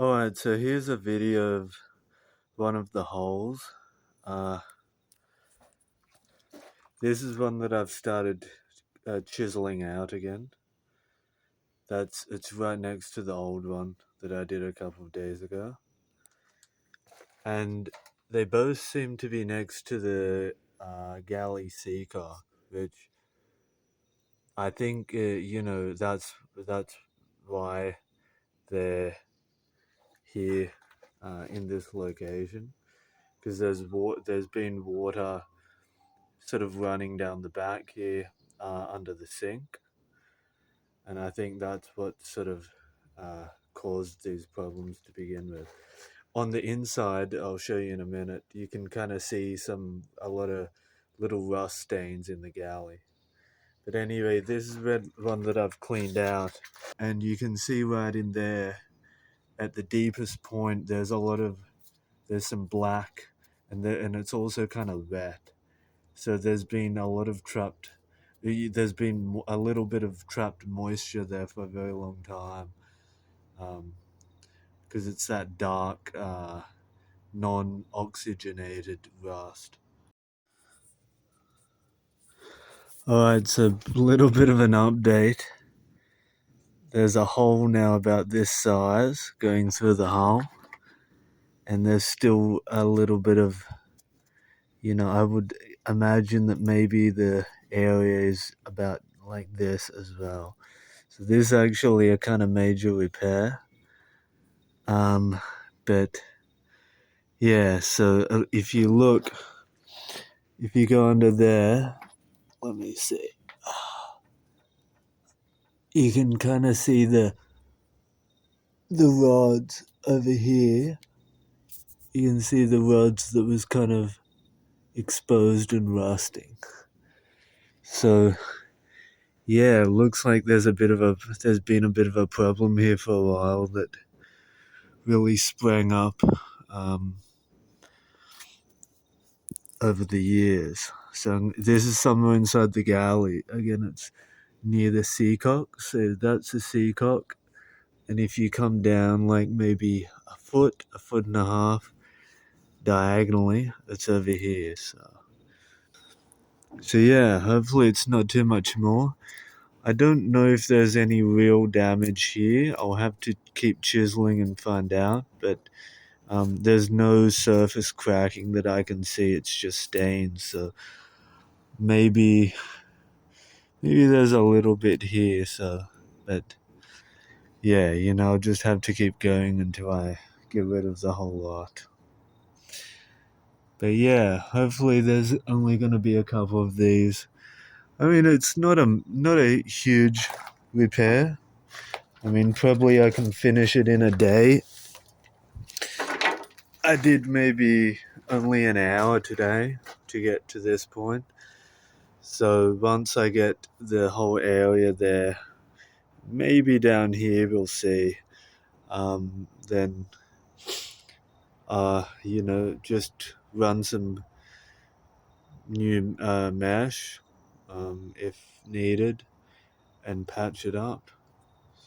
Alright, so here's a video of one of the holes. Uh, this is one that I've started chiseling out again. It's right next to the old one that I did a couple of days ago. And they both seem to be next to the Galley Seacock, which I think, that's why they're here in this location. Because there's been water sort of running down the back here under the sink, and I think that's what sort of caused these problems to begin with. On the inside, I'll show you in a minute, you can kind of see a lot of little rust stains in the galley. But anyway, this is one that I've cleaned out, and you can see right in there at the deepest point there's some black, and it's also kind of wet. So there's been a little bit of trapped moisture there for a very long time, because it's that dark, non-oxygenated rust. Alright, so a little bit of an update. There's a hole now about this size going through the hull, and there's still a little bit of, I would imagine that maybe the area is about like this as well. So this is actually a kind of major repair. But yeah, so if you go under there, let me see. You can kind of see the rods over here. You can see the rods that was kind of exposed and rusting. So yeah, it looks like there's been a bit of a problem here for a while that really sprang up over the years. So this is somewhere inside the galley. Again, it's near the seacock. So that's the seacock. And if you come down like maybe a foot and a half diagonally, it's over here. So yeah, hopefully it's not too much more. I don't know if there's any real damage here. I'll have to keep chiseling and find out, but there's no surface cracking that I can see. It's just stains. So maybe there's a little bit here. But yeah, I'll just have to keep going until I get rid of the whole lot. But yeah, hopefully there's only going to be a couple of these. I mean, it's not a huge repair. I mean, probably I can finish it in a day. I did maybe only an hour today to get to this point. So once I get the whole area there, maybe down here, we'll see. Then, just run some new mesh if needed and patch it up.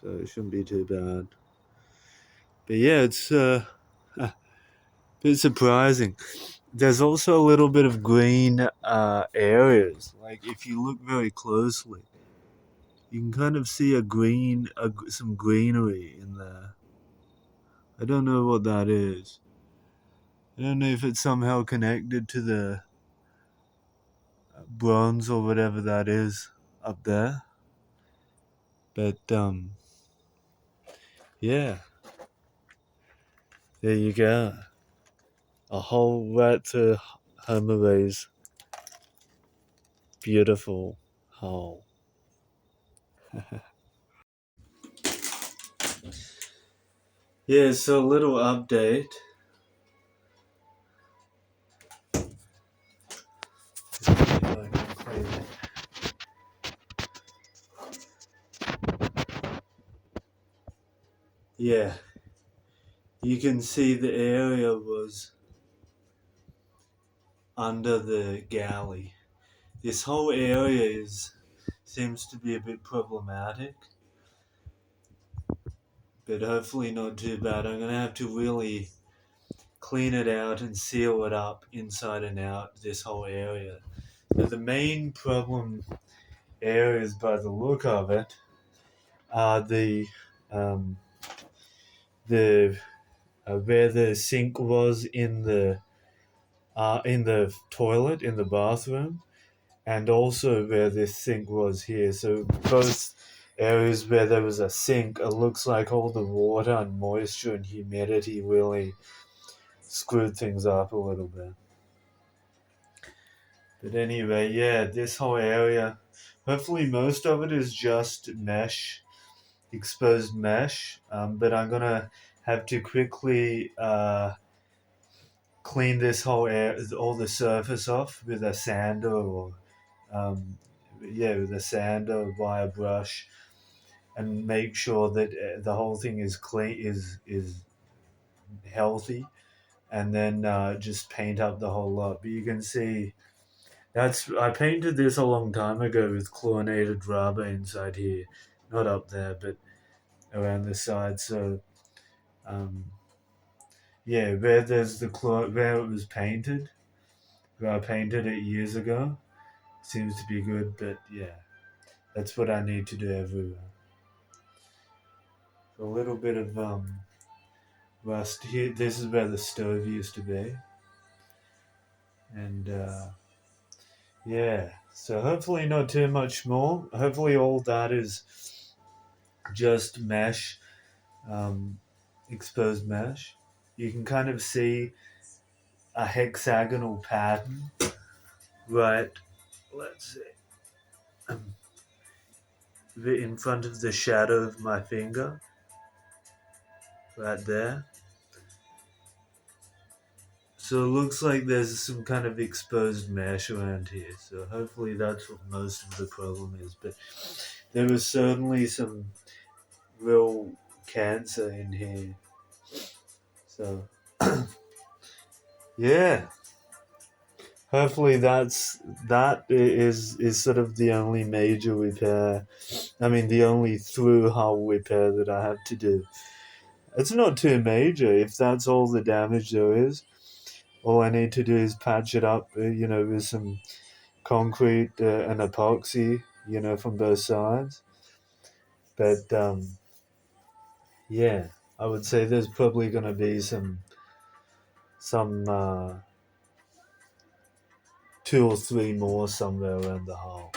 So it shouldn't be too bad. But yeah, it's a bit surprising. There's also a little bit of green areas. Like if you look very closely, you can kind of see some greenery in there. I don't know what that is. I don't know if it's somehow connected to the bronze or whatever that is up there. But yeah, there you go. A whole right to Homeray's beautiful hole. Yeah, so a little update. Yeah, you can see the area was under the galley. This whole area seems to be a bit problematic. but hopefully not too bad. I'm gonna have to really clean it out and seal it up inside and out, this whole area. But the main problem areas, by the look of it, are um, the where the sink was in the toilet in the bathroom, and also where this sink was here. So both areas where there was a sink, it looks like all the water and moisture and humidity really screwed things up a little bit. But anyway, yeah, this whole area, hopefully most of it is just mesh, exposed mesh. But I'm gonna have to quickly clean this whole air, all the surface off with a sander or um, yeah, with a sander or wire brush, and make sure that the whole thing is clean, is healthy, and then just paint up the whole lot. But you can see that's I painted this a long time ago with chlorinated rubber inside here, not up there, but around the side. So um, yeah, where there's the where it was painted, where I painted it years ago, seems to be good. But yeah, that's what I need to do everywhere. A little bit of rust here. This is where the stove used to be, and yeah. So hopefully not too much more. Hopefully all that is just mesh, um, exposed mesh. You can kind of see a hexagonal pattern right. Let's see, um, in front of the shadow of my finger, right there. So it looks like there's some kind of exposed mesh around here. So hopefully that's what most of the problem is. But there was certainly some real cancer in here. So yeah, hopefully that is sort of the only major repair. I mean, the only through hull repair that I have to do. It's not too major if that's all the damage there is. All I need to do is patch it up, with some concrete and epoxy, from both sides. But yeah, I would say there's probably going to be some 2 or 3 more somewhere around the hull.